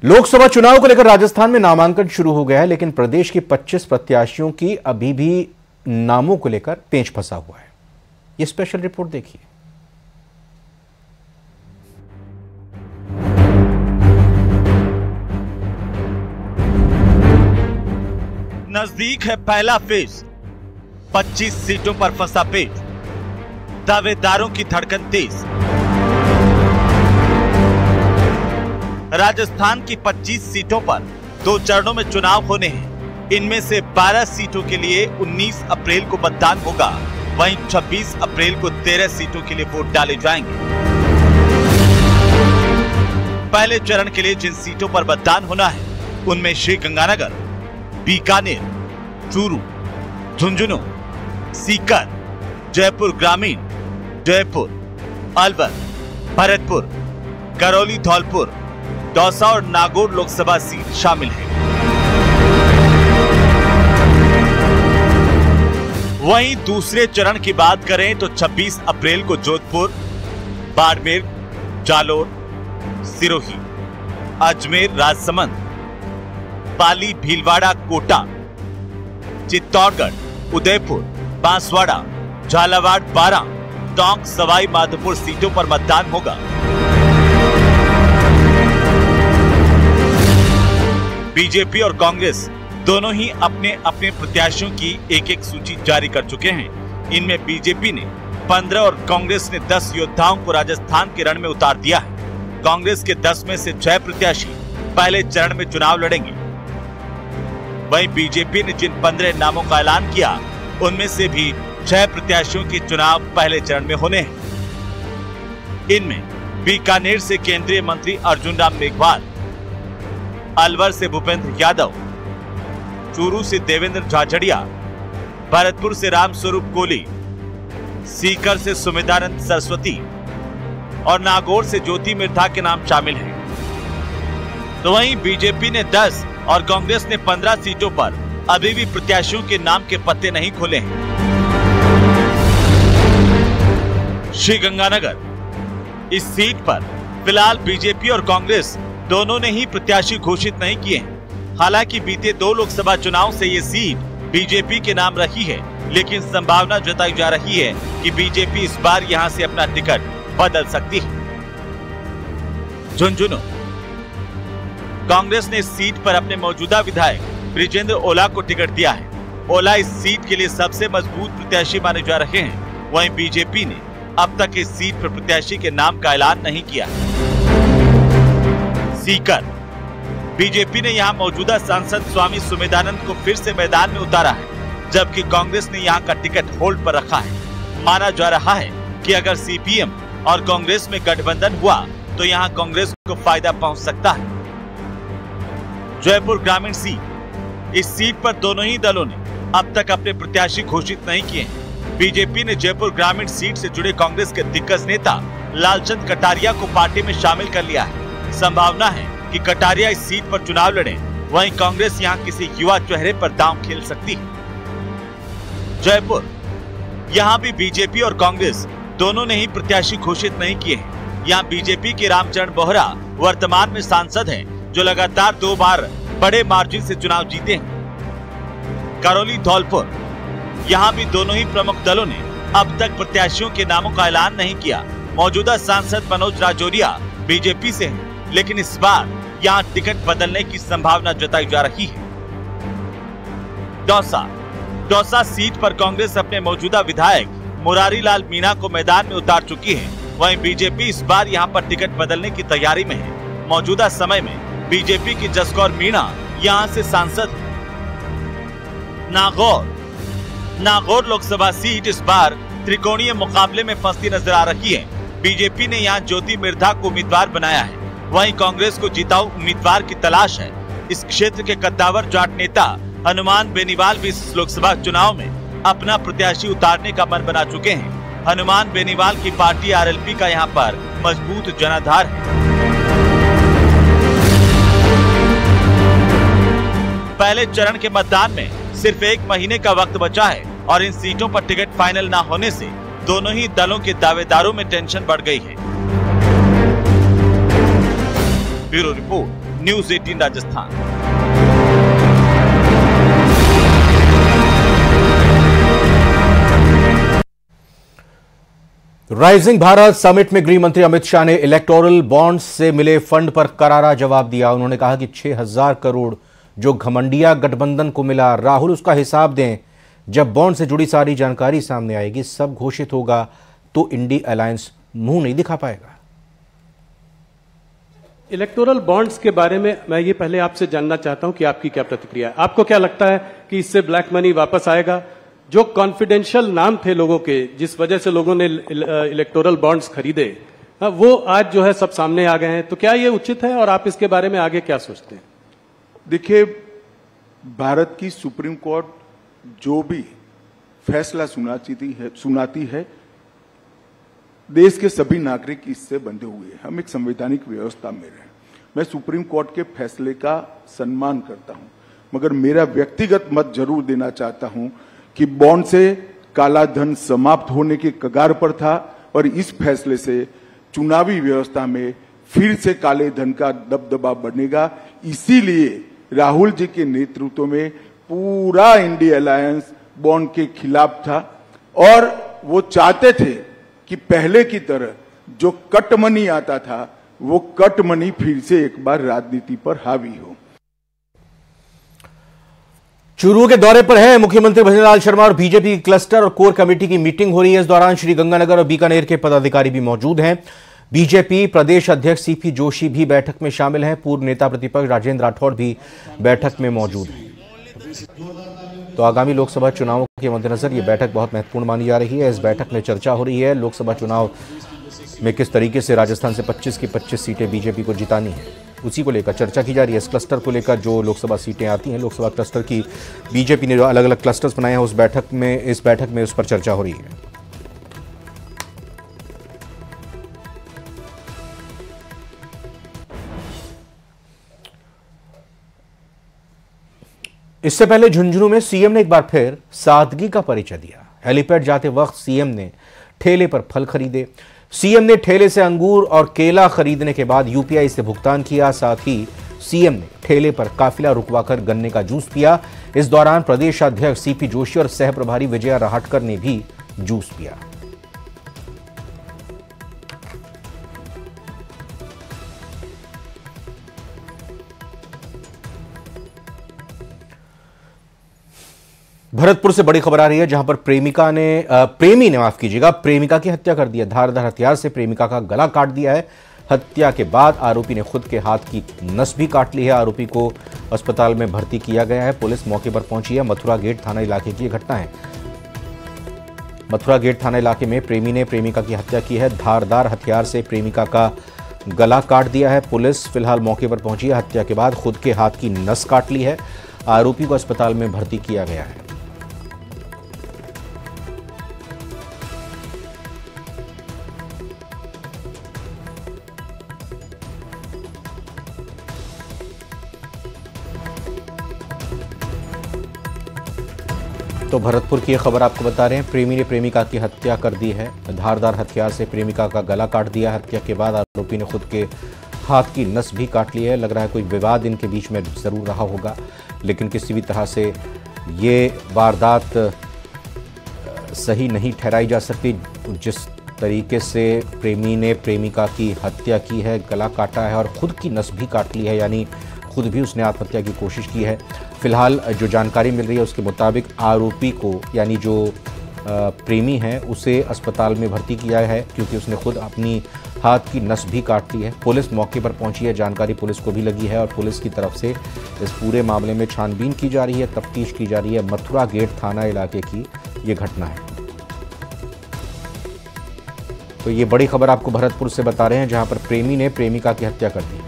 लोकसभा चुनाव को लेकर राजस्थान में नामांकन शुरू हो गया है, लेकिन प्रदेश के 25 प्रत्याशियों की अभी भी नामों को लेकर पेंच फंसा हुआ है। ये स्पेशल रिपोर्ट देखिए। नजदीक है पहला फेज, 25 सीटों पर फंसा पेच, दावेदारों की धड़कन तेज। राजस्थान की 25 सीटों पर 2 चरणों में चुनाव होने हैं। इनमें से 12 सीटों के लिए 19 अप्रैल को मतदान होगा, वहीं 26 अप्रैल को 13 सीटों के लिए वोट डाले जाएंगे। पहले चरण के लिए जिन सीटों पर मतदान होना है उनमें श्रीगंगानगर, बीकानेर, चूरू, झुंझुनू, सीकर, जयपुर ग्रामीण, जयपुर, अलवर, भरतपुर, करौली, धौलपुर, दौसा और नागौर लोकसभा सीट शामिल है। वहीं दूसरे चरण की बात करें तो 26 अप्रैल को जोधपुर, बाड़मेर, जालोर, सिरोही, अजमेर, राजसमंद, पाली, भीलवाड़ा, कोटा, चित्तौड़गढ़, उदयपुर, बांसवाड़ा, झालावाड़, बारां, टोंक, सवाई माधोपुर सीटों पर मतदान होगा। बीजेपी और कांग्रेस दोनों ही अपने अपने प्रत्याशियों की एक-एक सूची जारी कर चुके हैं। इनमें बीजेपी ने 15 और कांग्रेस ने 10 योद्धाओं को राजस्थान के रण में उतार दिया है। कांग्रेस के 10 में से 6 प्रत्याशी पहले चरण में चुनाव लड़ेंगे। वहीं बीजेपी ने जिन 15 नामों का ऐलान किया उनमें से भी 6 प्रत्याशियों के चुनाव पहले चरण में होने हैं। इनमें बीकानेर से केंद्रीय मंत्री अर्जुन राम मेघवाल, अलवर से भूपेंद्र यादव, चूरू से देवेंद्र झाझड़िया, भरतपुर से रामस्वरूप कोली, सीकर से सुमेधानंद सरस्वती और नागौर से ज्योति मिर्धा के नाम शामिल हैं। तो वहीं बीजेपी ने 10 और कांग्रेस ने 15 सीटों पर अभी भी प्रत्याशियों के नाम के पत्ते नहीं खोले हैं। श्रीगंगानगर, इस सीट पर फिलहाल बीजेपी और कांग्रेस दोनों ने ही प्रत्याशी घोषित नहीं किए हैं। हालांकि बीते 2 लोकसभा चुनाव से ये सीट बीजेपी के नाम रही है, लेकिन संभावना जताई जा रही है कि बीजेपी इस बार यहां से अपना टिकट बदल सकती है। झुंझुनू, कांग्रेस ने इस सीट पर अपने मौजूदा विधायक ब्रिजेंद्र ओला को टिकट दिया है। ओला इस सीट के लिए सबसे मजबूत प्रत्याशी माने जा रहे हैं। वहीं बीजेपी ने अब तक इस सीट पर प्रत्याशी के नाम का ऐलान नहीं किया। सीकर, बीजेपी ने यहां मौजूदा सांसद स्वामी सुमेधानंद को फिर से मैदान में उतारा है, जबकि कांग्रेस ने यहां का टिकट होल्ड पर रखा है। माना जा रहा है कि अगर सीपीएम और कांग्रेस में गठबंधन हुआ तो यहां कांग्रेस को फायदा पहुंच सकता है। जयपुर ग्रामीण सीट, इस सीट पर दोनों ही दलों ने अब तक अपने प्रत्याशी घोषित नहीं किए हैं। बीजेपी ने जयपुर ग्रामीण सीट से जुड़े कांग्रेस के दिग्गज नेता लालचंद कटारिया को पार्टी में शामिल कर लिया है। संभावना है कि कटारिया इस सीट पर चुनाव लड़े। वहीं कांग्रेस यहां किसी युवा चेहरे पर दांव खेल सकती है। जयपुर, यहां भी बीजेपी और कांग्रेस दोनों ने ही प्रत्याशी घोषित नहीं किए हैं। यहां बीजेपी के रामचरण बोहरा वर्तमान में सांसद हैं, जो लगातार 2 बार बड़े मार्जिन से चुनाव जीते हैं। करौली, धौलपुर, यहां भी दोनों ही प्रमुख दलों ने अब तक प्रत्याशियों के नामों का ऐलान नहीं किया। मौजूदा सांसद मनोज राजौरिया बीजेपी से हैं, लेकिन इस बार यहां टिकट बदलने की संभावना जताई जा रही है। दौसा सीट पर कांग्रेस अपने मौजूदा विधायक मुरारी लाल मीणा को मैदान में उतार चुकी है। वहीं बीजेपी इस बार यहां पर टिकट बदलने की तैयारी में है। मौजूदा समय में बीजेपी की जसकौर मीणा यहां से सांसद है। नागौर लोकसभा सीट इस बार त्रिकोणीय मुकाबले में फंसती नजर आ रही है। बीजेपी ने यहां ज्योति मिर्धा को उम्मीदवार बनाया है। वहीं कांग्रेस को जिताऊ उम्मीदवार की तलाश है। इस क्षेत्र के कद्दावर जाट नेता हनुमान बेनीवाल भी इस लोकसभा चुनाव में अपना प्रत्याशी उतारने का मन बना चुके हैं। हनुमान बेनीवाल की पार्टी आरएलपी का यहां पर मजबूत जनाधार है। पहले चरण के मतदान में सिर्फ 1 महीने का वक्त बचा है और इन सीटों पर टिकट फाइनल न होने से दोनों ही दलों के दावेदारों में टेंशन बढ़ गई है। Bureau report, news 18 Rajasthan. Rising Bharat summit में गृह मंत्री अमित शाह ने इलेक्टोरल बॉन्ड्स से मिले फंड पर करारा जवाब दिया। उन्होंने कहा कि 6,000 करोड़ जो घमंडिया गठबंधन को मिला, राहुल उसका हिसाब दें। जब बॉन्ड से जुड़ी सारी जानकारी सामने आएगी, सब घोषित होगा, तो इंडी अलायंस मुंह नहीं दिखा पाएगा। इलेक्टोरल बॉन्ड्स के बारे में मैं ये पहले आपसे जानना चाहता हूं कि आपकी क्या प्रतिक्रिया है। आपको क्या लगता है कि इससे ब्लैक मनी वापस आएगा? जो कॉन्फिडेंशियल नाम थे लोगों के, जिस वजह से लोगों ने इलेक्टोरल बॉन्ड्स खरीदे, वो आज जो है सब सामने आ गए हैं। तो क्या ये उचित है और आप इसके बारे में आगे क्या सोचते हैं? देखिए, भारत की सुप्रीम कोर्ट जो भी फैसला सुनाती है, देश के सभी नागरिक इससे बंधे हुए हैं। हम एक संवैधानिक व्यवस्था में रहे। मैं सुप्रीम कोर्ट के फैसले का सम्मान करता हूं, मगर मेरा व्यक्तिगत मत जरूर देना चाहता हूं कि बॉन्ड से काला धन समाप्त होने के कगार पर था और इस फैसले से चुनावी व्यवस्था में फिर से काले धन का दबदबा बढ़ेगा। इसीलिए राहुल जी के नेतृत्व में पूरा इंडिया अलायंस बॉन्ड के खिलाफ था और वो चाहते थे कि पहले की तरह जो कट मनी आता था, वो कट मनी फिर से एक बार राजनीति पर हावी हो। चुरू के दौरे पर है मुख्यमंत्री भजन लाल शर्मा और बीजेपी क्लस्टर और कोर कमेटी की मीटिंग हो रही है। इस दौरान श्री गंगानगर और बीकानेर के पदाधिकारी भी मौजूद हैं। बीजेपी प्रदेश अध्यक्ष सीपी जोशी भी बैठक में शामिल हैं। पूर्व नेता प्रतिपक्ष राजेंद्र राठौड़ भी बैठक में मौजूद हैं। तो आगामी लोकसभा चुनावों के मद्देनजर यह बैठक बहुत महत्वपूर्ण मानी जा रही है। इस बैठक में चर्चा हो रही है लोकसभा चुनाव में किस तरीके से राजस्थान से 25 की 25 सीटें बीजेपी को जितानी है, उसी को लेकर चर्चा की जा रही है। इस क्लस्टर को लेकर जो लोकसभा सीटें आती हैं, लोकसभा क्लस्टर की बीजेपी ने जो अलग अलग क्लस्टर्स बनाए हैं, इस बैठक में उस पर चर्चा हो रही है। इससे पहले झुंझुनू में सीएम ने एक बार फिर सादगी का परिचय दिया। हेलीपैड जाते वक्त सीएम ने ठेले पर फल खरीदे। सीएम ने ठेले से अंगूर और केला खरीदने के बाद यूपीआई से भुगतान किया। साथ ही सीएम ने ठेले पर काफिला रुकवाकर गन्ने का जूस पिया। इस दौरान प्रदेश अध्यक्ष सीपी जोशी और सह प्रभारी विजया राहटकर ने भी जूस पिया। भरतपुर से बड़ी खबर आ रही है, जहां पर प्रेमी ने प्रेमिका की हत्या कर दी है। धारदार हथियार से प्रेमिका का गला काट दिया है। हत्या के बाद आरोपी ने खुद के हाथ की नस भी काट ली है। आरोपी को अस्पताल में भर्ती किया गया है। पुलिस मौके पर पहुंची है। मथुरा गेट थाना इलाके की घटना है। मथुरा गेट थाना इलाके में प्रेमी ने प्रेमिका की हत्या की है। धारदार हथियार से प्रेमिका का गला काट दिया है। पुलिस फिलहाल मौके पर पहुंची है। हत्या के बाद खुद के हाथ की नस काट ली है। आरोपी को अस्पताल में भर्ती किया गया है। तो भरतपुर की यह खबर आपको बता रहे हैं। प्रेमी ने प्रेमिका की हत्या कर दी है। धारदार हथियार से प्रेमिका का गला काट दिया। हत्या के बाद आरोपी ने खुद के हाथ की नस भी काट ली है। लग रहा है कोई विवाद इनके बीच में जरूर रहा होगा, लेकिन किसी भी तरह से ये वारदात सही नहीं ठहराई जा सकती। जिस तरीके से प्रेमी ने प्रेमिका की हत्या की है, गला काटा है और खुद की नस भी काट ली है, यानी खुद भी उसने आत्महत्या की कोशिश की है। फिलहाल जो जानकारी मिल रही है उसके मुताबिक आरोपी को, यानी जो प्रेमी है, उसे अस्पताल में भर्ती किया है क्योंकि उसने खुद अपनी हाथ की नस भी काट ली है। पुलिस मौके पर पहुंची है। जानकारी पुलिस को भी लगी है और पुलिस की तरफ से इस पूरे मामले में छानबीन की जा रही है, तफ्तीश की जा रही है। मथुरा गेट थाना इलाके की ये घटना है। तो ये बड़ी खबर आपको भरतपुर से बता रहे हैं, जहां पर प्रेमी ने प्रेमिका की हत्या कर दी।